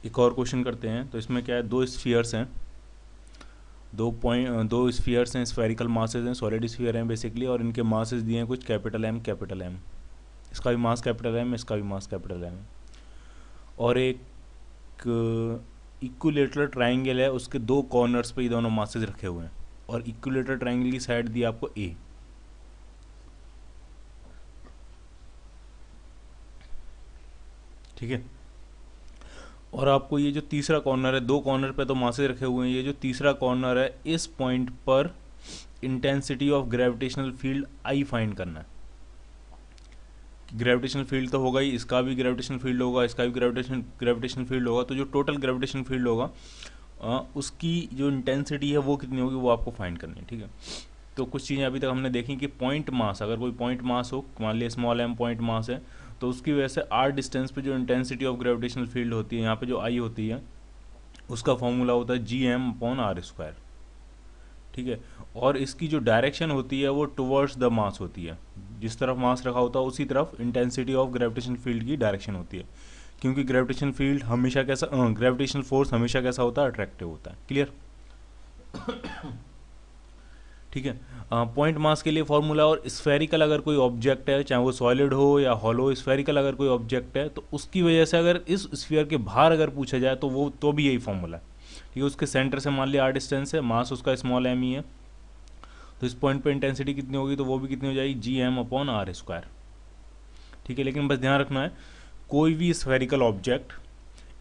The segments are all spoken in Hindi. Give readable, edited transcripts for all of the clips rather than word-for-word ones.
एक और क्वेश्चन करते हैं। तो इसमें क्या है, दो स्फीयर्स हैं, दो स्फीयर्स हैं, स्फेरिकल मासेज हैं, सॉलिड स्फीयर हैं बेसिकली, और इनके मासेज दिए हैं कुछ कैपिटल एम कैपिटल एम। इसका भी मास कैपिटल एम, इसका भी मास कैपिटल एम। और एक इक्विलेटरल ट्राइंगल है, उसके दो कॉर्नर्स पे ये दोनों मासेज रखे हुए हैं, और इक्विलेटरल ट्राइंगल की साइड दी आपको ए। ठीक है, और आपको ये जो तीसरा कॉर्नर है, दो कॉर्नर पे तो मासेज रखे हुए हैं, ये जो तीसरा कॉर्नर है, इस पॉइंट पर intensity of gravitational field I find करना है। ग्रेविटेशनल फील्ड तो होगा ही, इसका भी ग्रेविटेशनल फील्ड होगा, इसका भी ग्रेविटेशनल फील्ड होगा, तो जो टोटल ग्रेविटेशनल फील्ड होगा उसकी जो इंटेंसिटी है वो कितनी होगी, वो आपको फाइंड करनी है। ठीक है, तो कुछ चीज़ें अभी तक हमने देखी कि पॉइंट मास, अगर कोई पॉइंट मास हो, मान लिया स्मॉल एम पॉइंट मास है, तो उसकी वजह से आर डिस्टेंस पे जो इंटेंसिटी ऑफ ग्रेविटेशनल फील्ड होती है, यहाँ पे जो आई होती है, उसका फॉर्मूला होता है G M upon R square. ठीक है, और इसकी जो डायरेक्शन होती है वो टुवर्ड्स द मास होती है, जिस तरफ मास रखा होता है उसी तरफ इंटेंसिटी ऑफ ग्रेविटेशनल फील्ड की डायरेक्शन होती है, क्योंकि ग्रेविटेशनल फील्ड हमेशा कैसा, ग्रेविटेशनल फोर्स हमेशा कैसा होता है, अट्रैक्टिव होता है। क्लियर? ठीक है, पॉइंट मास के लिए फॉर्मूला, और स्फेरिकल अगर कोई ऑब्जेक्ट है, चाहे वो सॉलिड हो या हॉलो, स्फेरिकल अगर कोई ऑब्जेक्ट है तो उसकी वजह से अगर इस स्फीयर के बाहर अगर पूछा जाए तो वो तो भी यही फॉर्मूला है। ठीक है, उसके सेंटर से मान लिया आर डिस्टेंस है, मास उसका स्मॉल एम ही है, तो इस पॉइंट पे इंटेंसिटी कितनी होगी, तो वो भी कितनी हो जाएगी, G M upon R square. ठीक है, लेकिन बस ध्यान रखना है, कोई भी स्फेरिकल ऑब्जेक्ट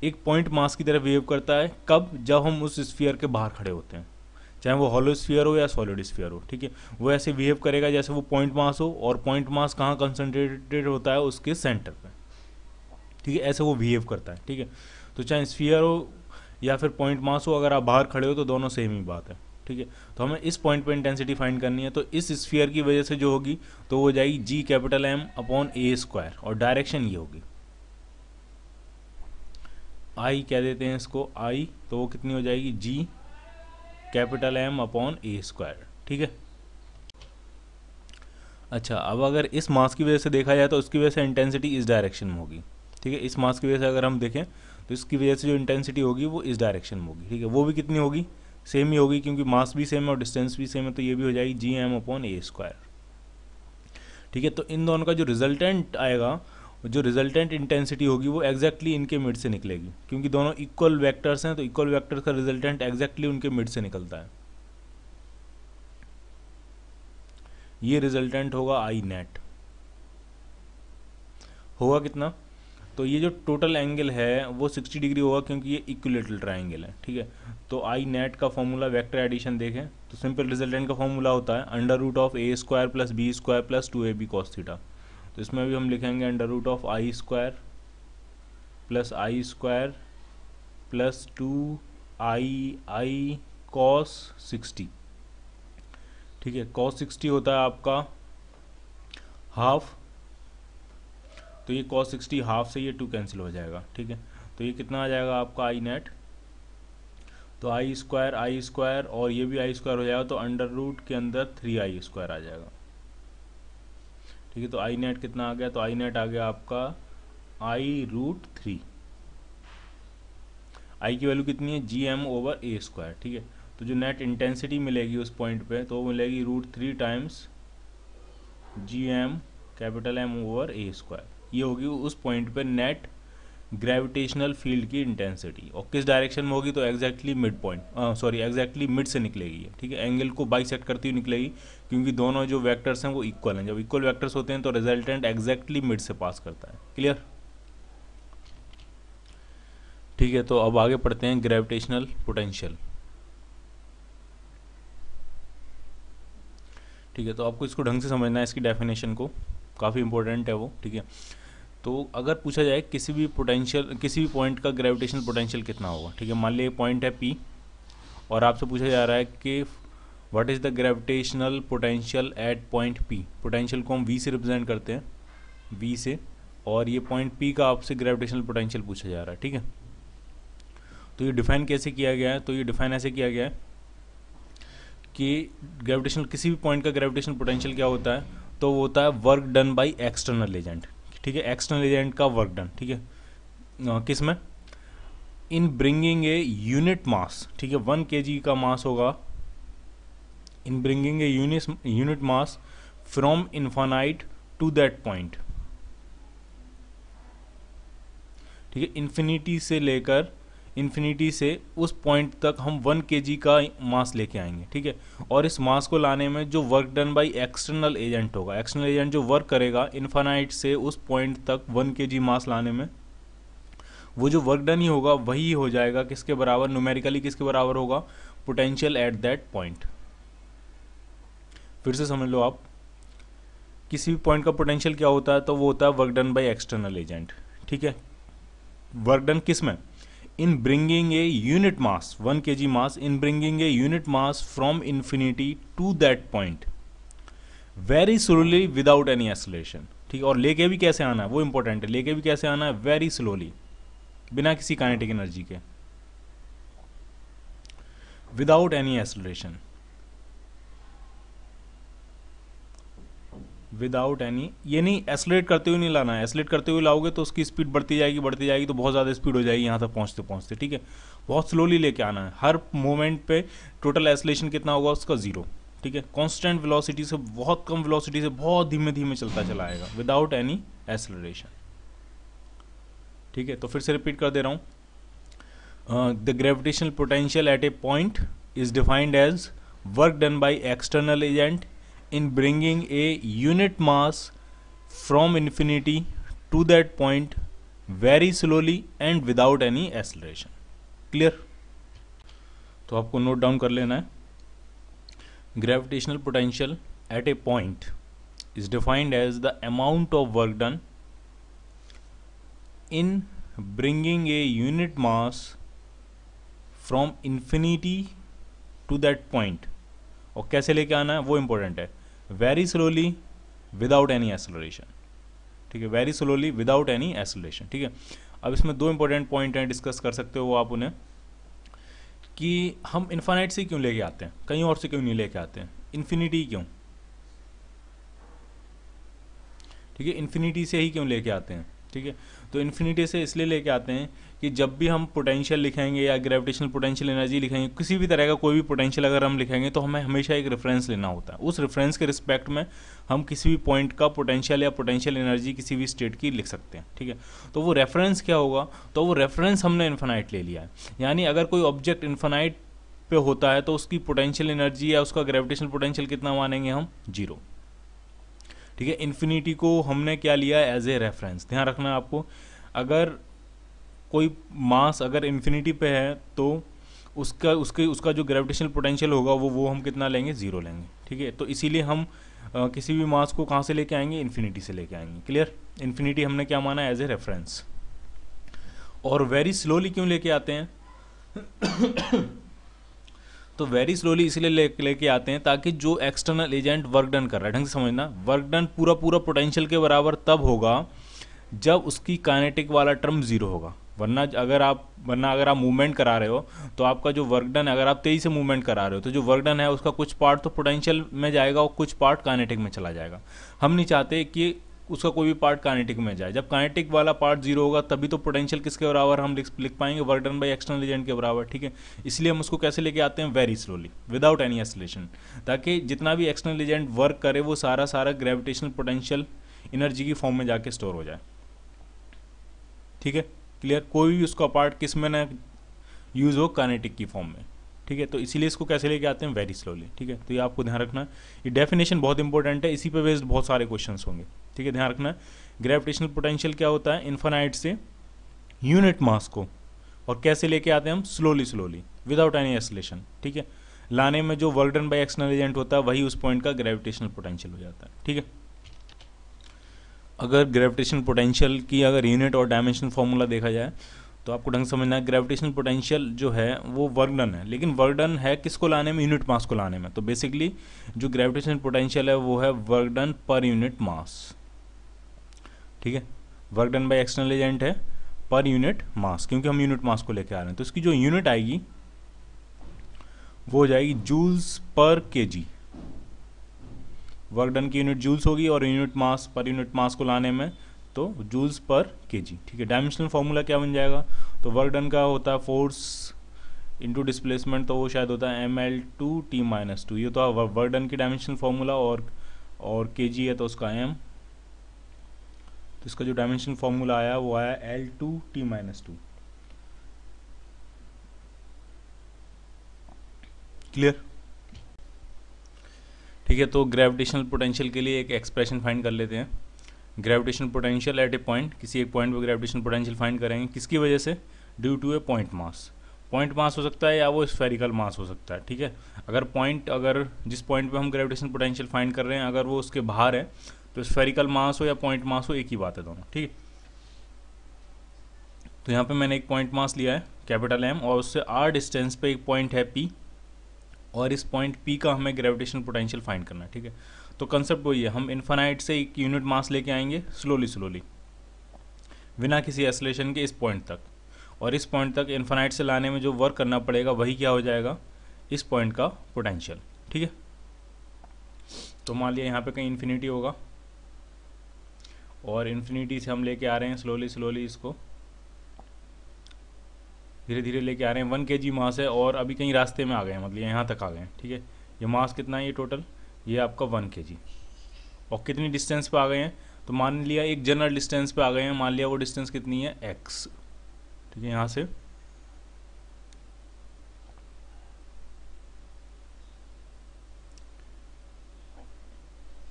एक पॉइंट मास की तरह बिहेव करता है, कब, जब हम उस स्फीयर के बाहर खड़े होते हैं, चाहे वो हॉलो स्फीयर हो या सॉलिड स्फीयर हो। ठीक है, वो ऐसे बिहेव करेगा जैसे वो पॉइंट मास हो, और पॉइंट मास कहाँ कंसंट्रेटेड होता है, उसके सेंटर पे। ठीक है, ऐसे वो बिहेव करता है। ठीक है, तो चाहे स्फीयर हो या फिर पॉइंट मास हो, अगर आप बाहर खड़े हो तो दोनों सेम ही बात है। ठीक है, तो हमें इस पॉइंट पे इंटेंसिटी फाइंड करनी है, तो इस स्फीयर की वजह से जो होगी तो वो हो जाएगी जी कैपिटल एम अपॉन ए स्क्वायर, और डायरेक्शन ये होगी, आई कह देते हैं इसको, आई, तो वो कितनी हो जाएगी, जी कैपिटल एम अपॉन ए स्क्वायर। ठीक है, अच्छा, अब अगर इस मास की वजह से देखा जाए तो उसकी वजह से इंटेंसिटी इस डायरेक्शन में होगी। ठीक है, इस मास की वजह से अगर हम देखें तो इसकी वजह से जो इंटेंसिटी होगी वो इस डायरेक्शन में होगी। ठीक है, वो भी कितनी होगी, सेम ही होगी, क्योंकि मास भी सेम है और डिस्टेंस भी सेम है, तो ये भी हो जाएगी जी एम अपॉन ए स्क्वायर। ठीक है, तो इन दोनों का जो रिजल्टेंट आएगा, जो रिजल्टेंट इंटेंसिटी होगी वो एग्जैक्टली इनके मिड से निकलेगी, क्योंकि दोनों इक्वल वेक्टर्स हैं, तो इक्वल वेक्टर्स का रिजल्टेंट एग्जैक्टली उनके मिड से निकलता है। ये रिजल्टेंट होगा आई नेट, होगा कितना, तो ये जो टोटल एंगल है वो 60 डिग्री होगा, क्योंकि ये इक्विलेटरल ट्राइंगल है। ठीक है, तो आई नेट का फॉर्मूला, वेक्टर एडिशन देखें तो सिंपल रिजल्टेंट का फॉर्मूला होता है under root of a square plus b square plus 2ab cos theta. तो इसमें भी हम लिखेंगे under root of I square plus 2आई कॉस 60। ठीक है, कॉस 60 होता है आपका हाफ, तो ये कॉस 60 हाफ से ये 2 कैंसिल हो जाएगा। ठीक है, तो ये कितना आ जाएगा आपका आई नेट, तो आई स्क्वायर और ये भी आई स्क्वायर हो जाएगा, तो अंडर रूट के अंदर 3 आई स्क्वायर आ जाएगा। ठीक है, तो आई नेट कितना आ गया, तो आई नेट आ गया आपका आई रूट 3। आई की वैल्यू कितनी है, G M over a square. ठीक है, तो जो नेट इंटेंसिटी मिलेगी उस पॉइंट पे, तो वो मिलेगी √3 times G M capital M over a square. ये होगी उस पॉइंट पे नेट ग्रेविटेशनल फील्ड की इंटेंसिटी, और किस डायरेक्शन में होगी, तो exactly mid point, sorry exactly mid से निकलेगी। ठीक है, एंगल को बाइसेक्ट करती हुई निकलेगी, क्योंकि दोनों जो वेक्टर्स हैं वो इक्वल हैं। जब इक्वल वेक्टर्स होते हैं तो रिजल्टेंट एग्जैक्टली मिड से पास करता है। क्लियर? ठीक है, तो अब आगे पढ़ते हैं ग्रेविटेशनल पोटेंशियल। ठीक है, तो आपको इसको ढंग से समझना है, इसकी डेफिनेशन को, काफ़ी इंपॉर्टेंट है वो। ठीक है, तो अगर पूछा जाए किसी भी पॉइंट का ग्रेविटेशनल पोटेंशियल कितना होगा। ठीक है, मान लिया पॉइंट है पी, और आपसे पूछा जा रहा है कि what is the gravitational potential eight point P. Potential को हम वी से रिप्रेजेंट करते हैं, वी से, और ये पॉइंट पी का आपसे ग्रेविटेशनल पोटेंशियल पूछा जा रहा है। ठीक है, तो ये डिफाइन कैसे किया गया है, तो ये डिफाइन ऐसे किया गया है कि ग्रेविटेशनल, किसी भी पॉइंट का ग्रेविटेशनल पोटेंशियल क्या होता है, तो वो होता है work done by external agent. ठीक है, एक्सटर्नल एजेंट का वर्क डन। ठीक है, किस में, इन ब्रिंगिंग ए यूनिट मास, ठीक है, 1 kg का मास होगा, in bringing a unit mass from infinite to that point, ठीक है, इन्फिनिटी से लेकर इन्फिनिटी से उस पॉइंट तक हम 1 kg का मास लेके आएंगे, ठीक है। और इस मास को लाने में जो work done by external agent होगा, एक्सटर्नल एजेंट जो वर्क करेगा इन्फानाइट से उस पॉइंट तक 1 kg मास लाने में, वो जो वर्क डन ही होगा वही हो जाएगा किसके बराबर, न्यूमेरिकली किसके बराबर होगा, पोटेंशियल एट दैट पॉइंट। फिर से समझ लो आप, किसी भी पॉइंट का पोटेंशियल क्या होता है, तो वो होता है work done by external agent, ठीक है। वर्क डन किस में, in bringing a unit mass 1 kg mass, in bringing a unit mass from infinity to that point very slowly without any acceleration, ठीक है। और लेके भी कैसे आना है वो इंपॉर्टेंट है, लेके भी कैसे आना है, वेरी स्लोली, बिना किसी काइनेटिक एनर्जी के, without any acceleration, without any, ये नहीं एक्सेलरेट करते हुए नहीं लाना है, एक्सेलरेट करते हुए लाओगे तो उसकी स्पीड बढ़ती जाएगी तो बहुत ज़्यादा स्पीड हो जाएगी यहाँ तक पहुँचते पहुँचते, ठीक है। बहुत स्लोली लेके आना है, हर मोमेंट पे टोटल एक्सेलरेशन कितना होगा उसका 0, ठीक है। कांस्टेंट वेलोसिटी से, बहुत कम वेलोसिटी से बहुत धीमे धीमे चलता चला आएगा, विदाउट एनी एक्सेलरेशन, ठीक है। तो फिर से रिपीट कर दे रहा हूँ, the gravitational potential at a point is defined as work done by external agent in bringing a unit mass from infinity to that point very slowly and without any acceleration. Clear? तो आपको नोट डाउन कर लेना है, gravitational potential at a point is defined as the amount of work done in bringing a unit mass from infinity to that point, और कैसे लेके आना है वो इंपॉर्टेंट है, very slowly without any acceleration, ठीक है, very slowly without any acceleration, ठीक है। अब इसमें 2 इंपॉर्टेंट पॉइंट हैं, डिस्कस कर सकते हो आप उन्हें, कि हम इन्फानाइट से क्यों लेके आते हैं, कहीं और से क्यों नहीं लेके आते हैं, इन्फिनिटी क्यों, ठीक है, इन्फिनिटी से ही क्यों लेके आते हैं, ठीक है। तो इन्फिनिटी से इसलिए लेके आते हैं कि जब भी हम पोटेंशियल लिखेंगे या ग्रेविटेशनल पोटेंशियल एनर्जी लिखेंगे, किसी भी तरह का कोई भी पोटेंशियल अगर हम लिखेंगे तो हमें हमेशा एक रेफरेंस लेना होता है, उस रेफरेंस के रिस्पेक्ट में हम किसी भी पॉइंट का पोटेंशियल या पोटेंशियल एनर्जी किसी भी स्टेट की लिख सकते हैं, ठीक है। तो वो रेफरेंस क्या होगा, तो वो रेफरेंस हमने इन्फिनाइट ले लिया है, यानी अगर कोई ऑब्जेक्ट इन्फिनाइट पे होता है तो उसकी पोटेंशियल एनर्जी या उसका ग्रेविटेशनल पोटेंशियल कितना मानेंगे हम, 0, ठीक है। इन्फिनिटी को हमने क्या लिया है, एज ए रेफरेंस, ध्यान रखना है आपको, अगर कोई मास अगर इन्फिनिटी पे है तो उसका जो ग्रेविटेशनल पोटेंशियल होगा वो हम कितना लेंगे, 0 लेंगे, ठीक है। तो इसीलिए हम किसी भी मास को कहाँ से लेके आएंगे, इन्फिनिटी से लेके आएंगे, क्लियर। इन्फिनिटी हमने क्या माना, एज ए रेफरेंस। और वेरी स्लोली क्यों लेके आते हैं तो वेरी स्लोली इसलिए लेके आते हैं ताकि जो एक्सटर्नल एजेंट वर्क डन कर रहा है, ढंग से समझना, वर्क डन पूरा पोटेंशियल के बराबर तब होगा जब उसकी काइनेटिक वाला टर्म 0 होगा, वरना अगर आप मूवमेंट करा रहे हो तो आपका जो वर्क डन, अगर आप तेजी से मूवमेंट करा रहे हो तो जो वर्क डन है उसका कुछ पार्ट तो पोटेंशियल में जाएगा और कुछ पार्ट काइनेटिक में चला जाएगा। हम नहीं चाहते कि उसका कोई भी पार्ट काइनेटिक में जाए, जब काइनेटिक वाला पार्ट 0 होगा तभी तो पोटेंशियल किसके बराबर हम लिख पाएंगे, work done by external agent के बराबर, ठीक है। इसलिए हम उसको कैसे लेके आते हैं, very slowly without any acceleration, ताकि जितना भी एक्सटर्नल एजेंट वर्क करे वो सारा ग्रेविटेशनल पोटेंशियल एनर्जी की फॉर्म में जाके स्टोर हो जाए, ठीक है, क्लियर। कोई भी उसका पार्ट किस में ना यूज हो, काइनेटिक की फॉर्म में, ठीक है। तो इसीलिए इसको कैसे लेके आते हैं, वेरी स्लोली, ठीक है। तो ये आपको ध्यान रखना है, ये डेफिनेशन बहुत इंपॉर्टेंट है, इसी पे बेस्ड बहुत सारे क्वेश्चंस होंगे, ठीक है, ध्यान रखना है। ग्रेविटेशनल पोटेंशियल क्या होता है, इन्फिनाइट से यूनिट मास को, और कैसे लेके आते हैं हम, स्लोली विदाउट एनी एक्सेलरेशन, ठीक है। लाने में जो work done by external agent होता है वही उस पॉइंट का ग्रेविटेशनल पोटेंशियल हो जाता है, ठीक है। अगर ग्रेविटेशनल पोटेंशियल की अगर यूनिट और डायमेंशन फॉर्मूला देखा जाए तो आपको ढंग समझना है, ग्रेविटेशनल पोटेंशियल जो है वो वर्क डन है, लेकिन वर्क डन है किसको लाने में, यूनिट मास को लाने में। तो बेसिकली जो ग्रेविटेशनल पोटेंशियल है वो है work done per unit mass, ठीक है। Work done by external agent है पर यूनिट मास, क्योंकि हम यूनिट मास को लेके आ रहे हैं, तो इसकी जो यूनिट आएगी वो हो जाएगी जूल्स पर केजी, वर्क डन की यूनिट जूल्स होगी और unit mass per unit mass को लाने में तो जूल्स पर केजी, ठीक है। डायमेंशनल फॉर्मूला क्या बन जाएगा, तो वर्क डन का होता है फोर्स इंटू डिस्प्लेसमेंट, तो वो शायद होता है ml2t-2। ये तो वर्क डन की डायमेंशनल फार्मूला, और kg है तो उसका m, तो इसका जो डायमेंशन फार्मूला आया वो आया L2t-2। क्लियर? ठीक है, तो ग्रेविटेशनल पोटेंशियल के लिए एक एक्सप्रेशन फाइंड कर लेते हैं। Gravitational potential at a point, किसी एक पॉइंट पर ग्रेविटेशनल पोटेंशियल फाइंड करेंगे, किसकी वजह से? Due to a point mass. Point mass हो सकता है या वो स्फेरिकल मास हो सकता है। ठीक है, अगर जिस पॉइंट पे हम ग्रेविटेशनल पोटेंशियल फाइंड कर रहे हैं अगर वो उसके बाहर है तो स्फेरिकल मास हो या पॉइंट मास हो, एक ही बात है दोनों। ठीक है, तो यहाँ पे मैंने एक पॉइंट मास लिया है कैपिटल M, और उससे r डिस्टेंस पे एक पॉइंट है P, और इस पॉइंट P का हमें ग्रेविटेशनल पोटेंशियल फाइंड करना है। ठीक है, तो कंसेप्ट वही है, हम इन्फानाइट से एक यूनिट मास लेके आएंगे स्लोली बिना किसी एसलेशन के इस पॉइंट तक, और इस पॉइंट तक इन्फानाइट से लाने में जो वर्क करना पड़ेगा वही क्या हो जाएगा? इस पॉइंट का पोटेंशियल। ठीक है, तो मान लिया यहाँ पे कहीं इन्फिनिटी होगा, और इन्फिनिटी से हम लेके आ रहे हैं स्लोली इसको धीरे धीरे लेके आ रहे हैं। 1 kg मास है और अभी कहीं रास्ते में आ गए हैं, मतलब यहाँ तक आ गए हैं। ठीक है, ये मास कितना है? ये टोटल ये आपका 1 kg, और कितनी डिस्टेंस पे आ गए हैं? तो मान लिया एक जनरल डिस्टेंस पे आ गए हैं, मान लिया वो डिस्टेंस कितनी है? x। ठीक है, यहाँ से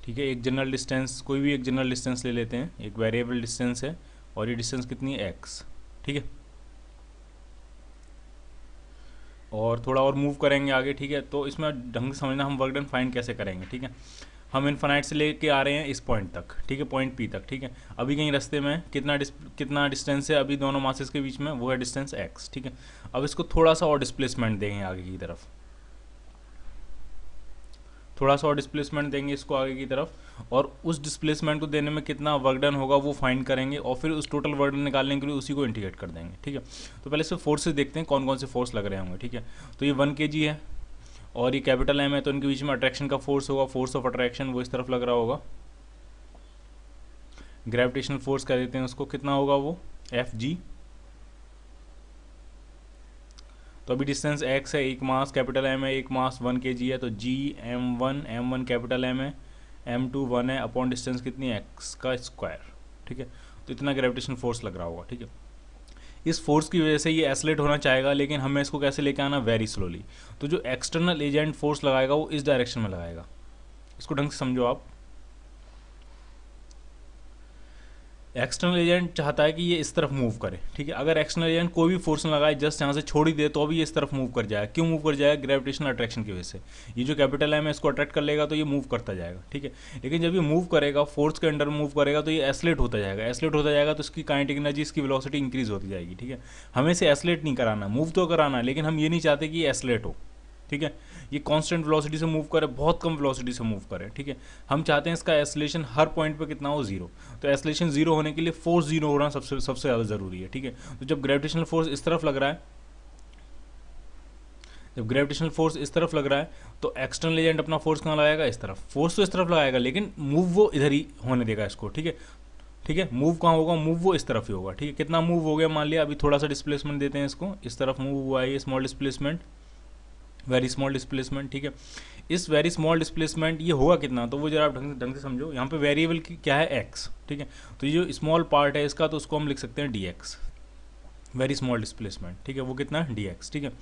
ठीक है, एक जनरल डिस्टेंस, कोई भी एक जनरल डिस्टेंस ले लेते हैं, एक वेरिएबल डिस्टेंस है, और ये डिस्टेंस कितनी है? x। ठीक है, और थोड़ा और मूव करेंगे आगे। ठीक है, तो इसमें ढंग से समझना हम वर्क डन फाइंड कैसे करेंगे। ठीक है, हम इन्फानाइट से लेके आ रहे हैं इस पॉइंट तक। ठीक है, पॉइंट P तक। ठीक है, अभी कहीं रास्ते में कितना डिस्टेंस है अभी दोनों मासेस के बीच में? वो है डिस्टेंस x। ठीक है, अब इसको थोड़ा सा और डिस्प्लेसमेंट देंगे आगे की तरफ, थोड़ा सा और डिस्प्लेसमेंट देंगे इसको आगे की तरफ, और उस डिस्प्लेसमेंट को देने में कितना वर्क डन होगा वो फाइंड करेंगे, और फिर उस टोटल वर्क डन निकालने के लिए उसी को इंटीग्रेट कर देंगे। ठीक है, तो पहले से फोर्सेस देखते हैं कौन कौन से फोर्स लग रहे होंगे। ठीक है, तो ये 1 kg है और ये कैपिटल M है, तो इनके बीच में अट्रैक्शन का फोर्स होगा, फोर्स ऑफ अट्रैक्शन, वो इस तरफ लग रहा होगा। ग्रेविटेशनल फोर्स कह देते हैं उसको, कितना होगा वो? Fg। तो अभी डिस्टेंस x है, एक मास कैपिटल M है, एक मास 1 kg है, तो g m1 कैपिटल M है, m2 1 है, अपॉन डिस्टेंस कितनी है? x का स्क्वायर। ठीक है, तो इतना ग्रेविटेशनल फोर्स लग रहा होगा। ठीक है, इस फोर्स की वजह से ये एसलेट होना चाहेगा, लेकिन हमें इसको कैसे लेके आना? Very slowly. तो जो एक्सटर्नल एजेंट फोर्स लगाएगा वो इस डायरेक्शन में लगाएगा, इसको ढंग से समझो आप। एक्सटर्नल एजेंट चाहता है कि ये इस तरफ मूव करे। ठीक है, अगर एक्सटर्नल एजेंट कोई भी फोर्स न लगाए, जस्ट यहाँ से छोड़ ही दे, तो अभी ये इस तरफ मूव कर जाएगा। क्यों मूव कर जाएगा? ग्रेविटेशनल अट्रैक्शन की वजह से। ये जो कैपिटल M है इसको अट्रैक्ट कर लेगा तो ये मूव करता जाएगा। ठीक है, लेकिन जब ये मूव करेगा, फोर्स के अंडर मूव करेगा, तो ये एसलेट होता जाएगा। एसलेट होता जाएगा तो इसकी काइनेटिक एनर्जी, इसकी वेलोसिटी इंक्रीज होती जाएगी। ठीक है, हमें इसे एसलेट नहीं कराना, मूव तो कराना है, लेकिन हम ये नहीं चाहते कि ये एसलेट हो। ठीक है, ये कांस्टेंट वेलोसिटी से मूव करे, बहुत कम वेलोसिटी से मूव करे। ठीक है, हम चाहते हैं इसका एसलेशन हर पॉइंट पे कितना हो? 0। तो एसलेशन 0 होने के लिए फोर्स 0 होना सबसे ज़्यादा ज़रूरी है। ठीक है, तो जब ग्रेविटेशनल फोर्स इस तरफ लग रहा है, तो एक्सटर्नल एजेंट अपना फोर्स कहाँ लगाएगा? इस तरफ। फोर्स तो इस तरफ लगाएगा, लेकिन मूव वो इधर ही होने देगा इसको। ठीक है, मूव कहाँ होगा? मूव वो इस तरफ ही होगा। ठीक है, कितना मूव हो गया? मान लिया अभी थोड़ा सा डिस्प्लेसमेंट देते हैं इसको, इस तरफ मूव हुआ है, ये small displacement, very small displacement. ठीक है, इस वेरी स्मॉल डिस्प्लेसमेंट ये होगा कितना? तो वो जरा आप ढंग से समझो, यहाँ पे वेरिएबल क्या है? x। ठीक है, तो ये जो स्मॉल पार्ट है इसका, तो उसको हम लिख सकते हैं dx, वेरी स्मॉल डिस्प्लेसमेंट। ठीक है, वो कितना? dx। ठीक है,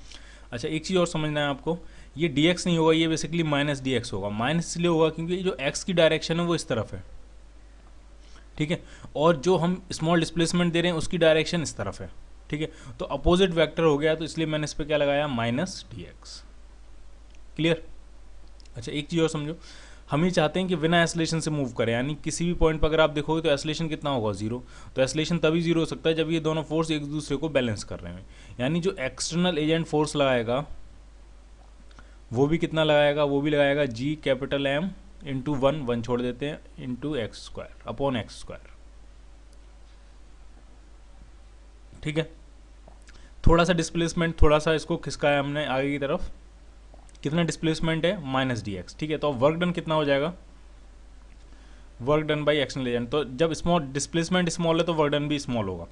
अच्छा एक चीज़ और समझना है आपको, ये dx नहीं होगा, ये बेसिकली माइनस dx होगा। माइनस इसलिए होगा क्योंकि जो x की डायरेक्शन है वो इस तरफ है। ठीक है, और जो हम स्मॉल डिस्प्लेसमेंट दे रहे हैं उसकी डायरेक्शन इस तरफ है। ठीक है, तो अपोजिट वेक्टर हो गया, तो इसलिए मैंने इस पर क्या लगाया? Minus dx। क्लियर? अच्छा एक चीज़ और समझो, हम ये चाहते हैं कि बिना एसलेशन से मूव करें, यानी किसी भी पॉइंट पर अगर आप देखोगे तो एसलेशन कितना होगा? 0। तो एसलेशन तभी 0 हो सकता है जब ये दोनों फोर्स एक दूसरे को बैलेंस कर रहे हैं, यानी जो एक्सटर्नल एजेंट फोर्स लगाएगा वो भी कितना लगाएगा? वो भी लगाएगा g कैपिटल M इंटू 1 छोड़ देते हैं, into x square upon x square. ठीक है, थोड़ा सा डिस्प्लेसमेंट, थोड़ा सा इसको खिसकाया हमने आगे की तरफ, कितना डिस्प्लेसमेंट है? Minus dx। ठीक है, तो वर्क डन कितना हो जाएगा? Work done by external agent. तो जब स्मॉल डिस्प्लेसमेंट स्मॉल है तो वर्क डन भी स्मॉल होगा।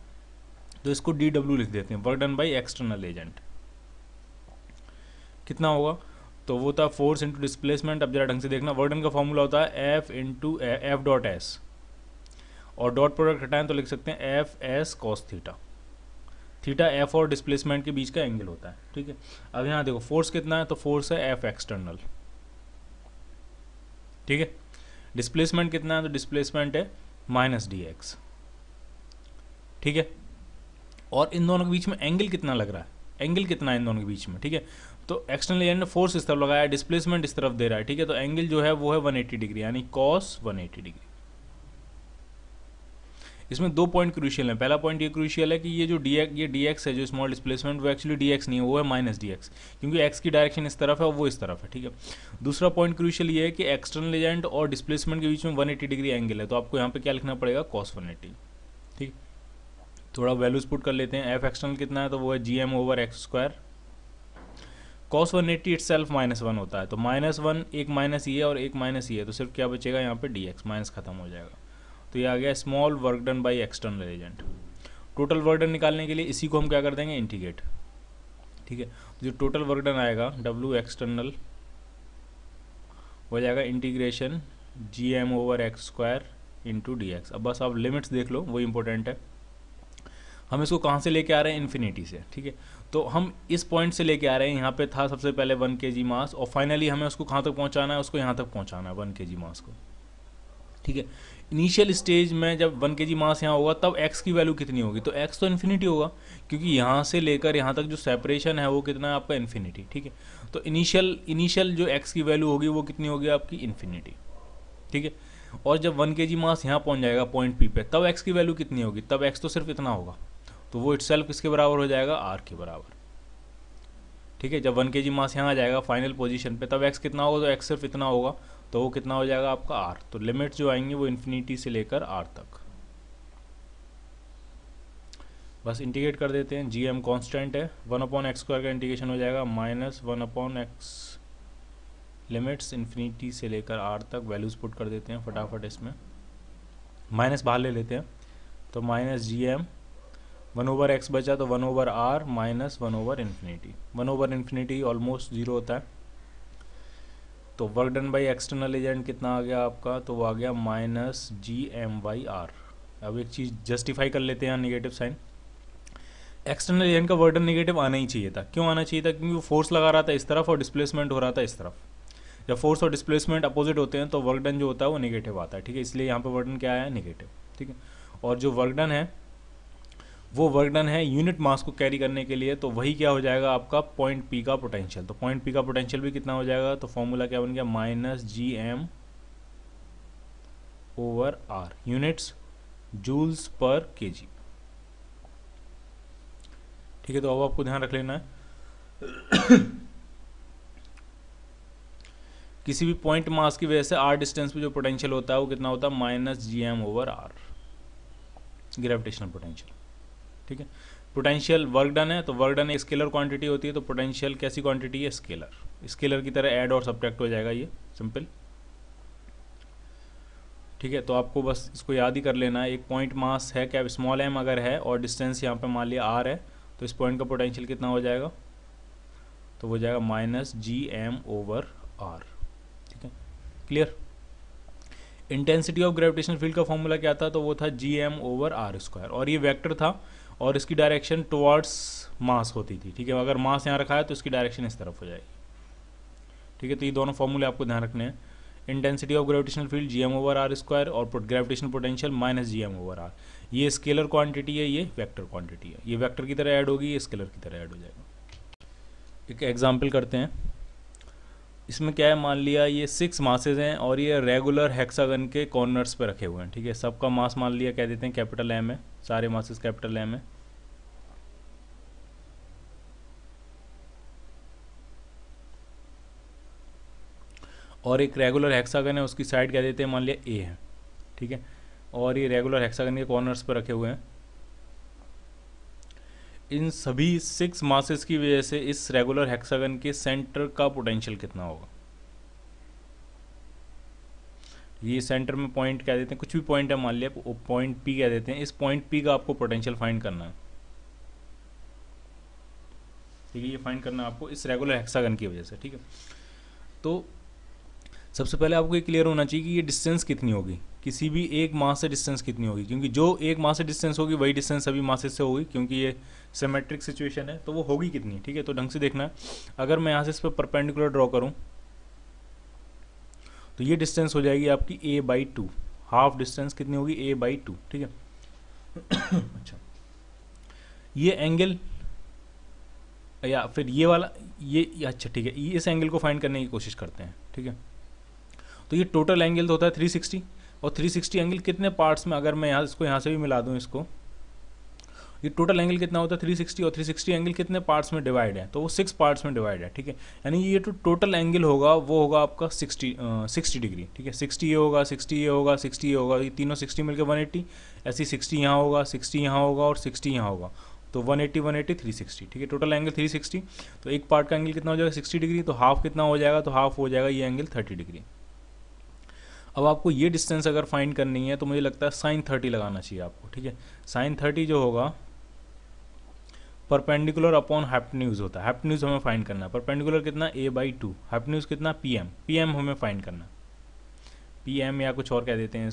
तो इसको DW लिख देते हैं, work done by external agent. कितना होगा, तो वो था फोर्स इंटू डिस्प्लेसमेंट। अब जरा ढंग से देखना, वर्क डन का फॉर्मूला होता है F into F dot S, और डॉट प्रोडक्ट हटाएं तो लिख सकते हैं F S cos theta. Theta F और डिस्प्लेसमेंट के बीच का एंगल होता है, ठीक है। अब यहाँ देखो फोर्स कितना है, तो फोर्स है एफ एक्सटर्नल, ठीक है। डिस्प्लेसमेंट कितना है, तो डिस्प्लेसमेंट है माइनस डी एक्स, ठीक है। और इन दोनों के बीच में एंगल कितना लग रहा है, एंगल कितना है इन दोनों के बीच में, ठीक है। तो एक्सटर्नल एजेंट ने फोर्स इस तरफ लगाया, डिस्प्लेसमेंट इस तरफ दे रहा है, ठीक है। तो एंगल जो है वो है 180 डिग्री, यानी कॉस 180 डिग्री। इसमें दो पॉइंट क्रूशियल है। पहला पॉइंट ये क्रूशियल है कि ये जो डी एक्स है, जो स्मॉल डिस्प्लेसमेंट, वो एक्चुअली डी एक्स नहीं है, वो है माइनस डी एक्स, क्योंकि एक्स की डायरेक्शन इस तरफ है और वो इस तरफ है, ठीक है। दूसरा पॉइंट क्रूशियल ये है कि एक्सटर्नल एजेंट और डिस्प्लेसमेंट के बीच में 180 डिग्री एंगल है, तो आपको यहाँ पे क्या लिखना पड़ेगा, कॉस 180, ठीक। थोड़ा वैल्यूज पुट कर लेते हैं। एफ एक्सटर्नल कितना है, तो वो है G M over X square. Cos 180 itself -1 होता है, तो -1 एक माइनस ये और एक माइनस ये, तो सिर्फ क्या बचेगा यहाँ पे डी एक्स, माइनस खत्म हो जाएगा। तो ये आ गया small work done by external agent. Total work done निकालने के लिए इसी को हम क्या कर देंगे, इंटीग्रेट, ठीक है। जो टोटल वर्क डन आएगा डब्ल्यू एक्सटर्नल हो जाएगा integration G M over X square into D X. अब बस आप लिमिट्स देख लो, वो इंपॉर्टेंट है। हम इसको कहाँ से लेके आ रहे हैं, इन्फिनिटी से, ठीक है। तो हम इस पॉइंट से लेके आ रहे हैं, यहाँ पे था सबसे पहले 1 kg मास, और फाइनली हमें उसको कहाँ तक पहुँचाना है, उसको यहाँ तक पहुँचाना है 1 kg मास को, ठीक है। इनिशियल स्टेज में जब 1 kg मास यहाँ होगा तब x की वैल्यू कितनी होगी, तो x तो इन्फिनिटी होगा, क्योंकि यहाँ से लेकर यहाँ तक जो सेपरेशन है वो कितना है आपका, इन्फिनिटी, ठीक है। तो इनिशियल जो x की वैल्यू होगी वो कितनी होगी आपकी, इन्फिनिटी, ठीक है। और जब 1 kg मास यहाँ पहुँच जाएगा पॉइंट P पे, तब x की वैल्यू कितनी होगी, तब x तो सिर्फ इतना होगा, तो वो इटसेल्फ किसके बराबर हो जाएगा, r के बराबर, ठीक है। जब 1 kg मास यहाँ आ जाएगा फाइनल पोजीशन पे, तब x कितना होगा, तो x सिर्फ इतना होगा, तो वो कितना हो जाएगा आपका r। तो लिमिट जो आएंगी वो इन्फिनिटी से लेकर r तक। बस इंटीग्रेट कर देते हैं, जी एम कॉन्स्टेंट है, 1/x² का इंटीग्रेशन हो जाएगा -1/x, लिमिट्स इन्फिनिटी से लेकर r तक। वैल्यूज पुट कर देते हैं फटाफट, इसमें माइनस बाहर ले लेते हैं, तो माइनस जी एम 1/x बचा, तो 1/r माइनस 1/इन्फिनिटी। 1/इन्फिनिटी ऑलमोस्ट 0 होता है, तो work done by external agent कितना आ गया आपका, तो वो आ गया -GM/r। अब एक चीज़ जस्टिफाई कर लेते हैं, नेगेटिव साइन। एक्सटर्नल एजेंट का वर्क डन नेगेटिव आना ही चाहिए था। क्यों आना चाहिए था, क्योंकि वो फोर्स लगा रहा था इस तरफ और डिस्प्लेसमेंट हो रहा था इस तरफ। जब फोर्स और डिस्प्लेसमेंट अपोजिट होते हैं तो वर्क डन जो होता है वो नेगेटिव आता है, ठीक है। इसलिए यहाँ पर वर्क डन क्या आया, नेगेटिव, ठीक है। और जो वर्क डन है वो वर्क डन है यूनिट मास को कैरी करने के लिए, तो वही क्या हो जाएगा आपका, पॉइंट P का पोटेंशियल। तो पॉइंट P का पोटेंशियल भी कितना हो जाएगा, तो फॉर्मूला क्या बन गया, -GM/r, units joules per kg, ठीक है। तो अब आपको ध्यान रख लेना है किसी भी पॉइंट मास की वजह से r डिस्टेंस पे जो पोटेंशियल होता है वो कितना होता है, -GM/r, ग्रेविटेशनल पोटेंशियल, ठीक है। पोटेंशियल वर्क डन है, तो वर्क डन एक स्केलर क्वांटिटी होती है, तो पोटेंशियल कैसी क्वांटिटी है, स्केलर। स्केलर की तरह ऐड और सब्ट्रैक्ट हो जाएगा, ये सिंपल, ठीक है। तो आपको बस इसको याद ही कर लेना है। एक पॉइंट मास है क्या, स्मॉल m अगर है और डिस्टेंस यहाँ पे मान लिया r है, तो इस पॉइंट का पोटेंशियल कितना हो जाएगा, तो वो जाएगा -GM/r, ठीक है। Clear. Intensity of gravitational field का फॉर्मूला क्या था, तो वो था GM/r², और ये वेक्टर था और इसकी डायरेक्शन टुवर्ड्स मास होती थी, ठीक है। अगर मास यहाँ रखा है तो इसकी डायरेक्शन इस तरफ हो जाएगी, ठीक है। तो ये दोनों फॉर्मूले आपको ध्यान रखने हैं। Intensity of gravitational field GM/r² और ग्रेविटेशनल पोटेंशियल -GM/r। ये स्केलर क्वांटिटी है, ये वेक्टर क्वांटिटी है। ये वेक्टर की तरह ऐड होगी, ये स्केलर की तरह ऐड हो जाएगा। एक एग्जाम्पल करते हैं। इसमें क्या है, मान लिया ये 6 मासेज हैं और ये रेगुलर हेक्सागन के कॉर्नर्स पे रखे हुए हैं, ठीक है। सबका मास मान लिया कह देते हैं कैपिटल M है, सारे मासेज कैपिटल M है। और एक रेगुलर हेक्सागन है, उसकी साइड कह देते हैं मान लिया A है, ठीक है। और ये रेगुलर हेक्सागन के कॉर्नर्स पर रखे हुए हैं। इन सभी 6 मासेस की वजह से इस रेगुलर हेक्सागन के सेंटर का पोटेंशियल कितना होगा। ये सेंटर में पॉइंट कह देते हैं, कुछ भी पॉइंट है मान लिया, पॉइंट P कह देते हैं। इस पॉइंट P का आपको पोटेंशियल फाइंड करना है, ठीक है, ये फाइंड करना है आपको इस रेगुलर हेक्सागन की वजह से। ठीक है, तो सबसे पहले आपको ये क्लियर होना चाहिए कि ये डिस्टेंस कितनी होगी, किसी भी एक मास से डिस्टेंस कितनी होगी, क्योंकि जो एक मास से डिस्टेंस होगी वही डिस्टेंस सभी मासेस से होगी, क्योंकि ये सिमेट्रिक सिचुएशन है, तो वो होगी कितनी। ठीक है, तो ढंग से देखना है। अगर मैं यहाँ से इस पर परपेंडिकुलर ड्रॉ करूँ तो ये डिस्टेंस हो जाएगी आपकी a/2, हाफ डिस्टेंस कितनी होगी a/2। ठीक है अच्छा, ये एंगल या फिर ये वाला ये अच्छा ठीक है, इस एंगल को फाइंड करने की कोशिश करते हैं। ठीक है, तो ये टोटल एंगल तो होता है 360, और 360 एंगल कितने पार्ट्स में, अगर मैं यहाँ से भी मिला दूँ इसको, ये टोटल एंगल कितना होता है 360, और 360 एंगल कितने पार्ट्स में डिवाइड है, तो वो 6 पार्ट्स में डिवाइड है। ठीक है, यानी ये तो टोटल एंगल होगा वो होगा आपका 60 डिग्री। ठीक है, 60 ये होगा, 60 ये होगा, 60 ये होगा, ये तीनों 60 मिलकर 180, ऐसी 60 यहाँ होगा, 60 यहाँ होगा और 60 यहाँ होगा, तो 180 180 360। ठीक है, टोटल एंगल 360, तो एक पार्ट का एंगल कितना हो जाएगा 60 डिग्री, तो हाफ कितना हो जाएगा, तो हाफ हो जाएगा ये एंगल 30 डिग्री। अब आपको ये डिस्टेंस अगर फाइंड करनी है तो मुझे लगता है sin 30 लगाना चाहिए आपको। ठीक है, sin 30 जो होगा परपेंडिकुलर अपॉन हाइपोटेन्यूज होता है, हाइपोटेन्यूज हमें फाइंड करना है। परपेंडिकुलर कितना a/2, हाइपोटेन्यूज कितना pm हमें फाइंड करना है, pm या कुछ और कह देते हैं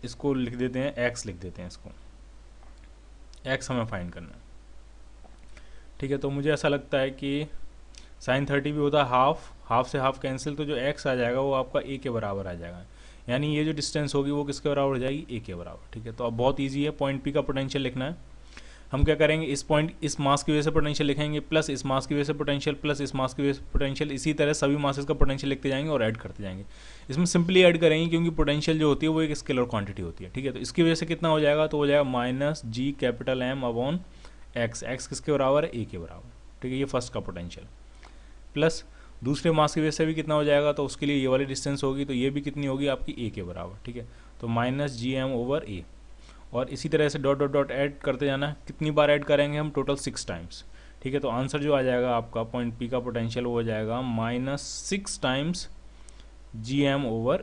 इसको लिख देते हैं x, लिख देते हैं इसको x हमें फाइंड करना है। ठीक है, तो मुझे ऐसा लगता है कि sin 30 भी होता है हाफ से हाफ कैंसिल, तो जो x आ जाएगा वो आपका a के बराबर आ जाएगा, यानी ये जो डिस्टेंस होगी वो किसके बराबर हो जाएगी, a के बराबर। ठीक है, तो अब बहुत इजी है, पॉइंट P का पोटेंशियल लिखना है। हम क्या करेंगे, इस मास की वजह से पोटेंशियल लिखेंगे, प्लस इस मास की वजह से पोटेंशियल, प्लस इस मास की वजह से पोटेंशियल, इसी तरह सभी मासेस का पोटेंशियल लिखते जाएंगे और ऐड करते जाएंगे। इसमें सिंपली ऐड करेंगे क्योंकि पोटेंशियल जो होती है वो एक स्केलर क्वांटिटी होती है। ठीक है, तो इसकी वजह से कितना हो जाएगा, तो हो जाएगा -G_M/x, x किसके बराबर है, a के बराबर। ठीक है, ये फर्स्ट का पोटेंशियल, प्लस दूसरे मास की वजह से भी कितना हो जाएगा, तो उसके लिए ये वाली डिस्टेंस होगी, तो ये भी कितनी होगी आपकी a के बराबर। ठीक है, तो -Gm/a, और इसी तरह से डॉट डॉट डॉट ऐड करते जाना है। कितनी बार ऐड करेंगे हम, टोटल 6 टाइम्स। ठीक है, तो आंसर जो आ जाएगा आपका पॉइंट P का पोटेंशियल वो हो जाएगा -6 टाइम्स Gm/a,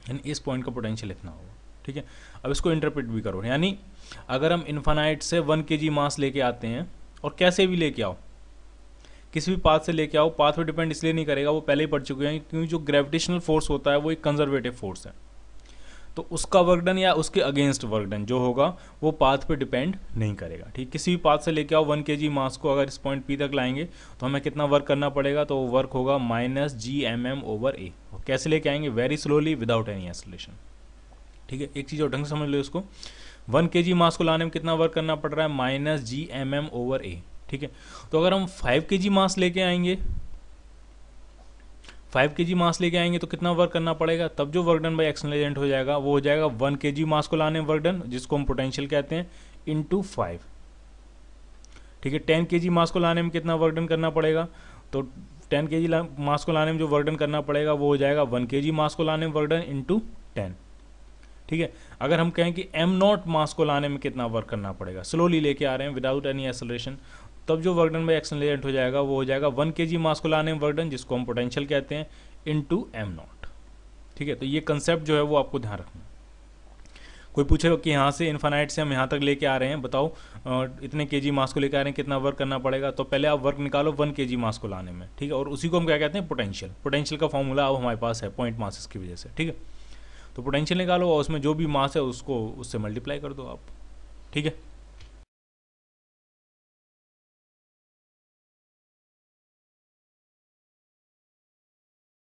यानी इस पॉइंट का पोटेंशियल लिखना होगा। ठीक है, अब इसको इंटरप्रेट भी करो, यानी अगर हम इन्फानाइट से 1 kg मास लेके आते हैं, और कैसे भी लेके आओ, किसी भी पाथ से लेके आओ, पाथ पे डिपेंड इसलिए नहीं करेगा, वो पहले ही पढ़ चुके हैं, क्योंकि जो ग्रेविटेशनल फोर्स होता है वो एक कंजर्वेटिव फोर्स है, तो उसका वर्क डन या उसके अगेंस्ट वर्क डन जो होगा वो पाथ पे डिपेंड नहीं करेगा। ठीक, किसी भी पाथ से लेके आओ 1 kg मास को अगर इस पॉइंट P तक लाएंगे तो हमें कितना वर्क करना पड़ेगा, तो वर्क होगा -Gmm/a। कैसे लेके आएंगे, very slowly without any acceleration. ठीक है, एक चीज़ और ढंग से समझ लो इसको, 1 kg मास को लाने में कितना वर्क करना पड़ रहा है, -Gmm/a। ठीक है, तो अगर हम 5 kg मास लेके आएंगे, 5 kg मास लेके आएंगे तो कितना वर्क करना पड़ेगा, तब जो work done by external agent हो जाएगा वो हो जाएगा 1 kg मास को लाने में वर्क डन, जिसको हम पोटेंशियल कहते हैं, इंटू 5। ठीक है, 10 kg मास को लाने में कितना वर्क डन करना पड़ेगा, तो 10 kg मास को लाने में जो वर्क डन करना पड़ेगा वो हो जाएगा 1 kg मास को लाने में वर्क डन इंटू 10। ठीक है, अगर हम कहें कि m0 मास को लाने में कितना वर्क करना पड़ेगा, स्लोली लेके आ रहे हैं विदाउट एनी एक्सेलरेशन, तब जो work done by external agent हो जाएगा वो हो जाएगा 1 kg मास को लाने में वर्क डन, जिसको हम पोटेंशियल कहते हैं, इनटू m0। ठीक है, तो ये कंसेप्ट जो है वो आपको ध्यान रखना है। कोई पूछेगा कि यहाँ से इन्फानाइट से हम यहाँ तक लेके आ रहे हैं, बताओ इतने kg मास को लेके आ रहे हैं, कितना वर्क करना पड़ेगा, तो पहले आप वर्क निकालो 1 kg मास को लाने में। ठीक है, और उसी को हम क्या कहते हैं, पोटेंशियल। पोटेंशियल का फॉर्मूला अब हमारे पास है पॉइंट मासेस की वजह से। ठीक है, तो पोटेंशियल निकालो और उसमें जो भी मास है उसको उससे मल्टीप्लाई कर दो आप। ठीक है।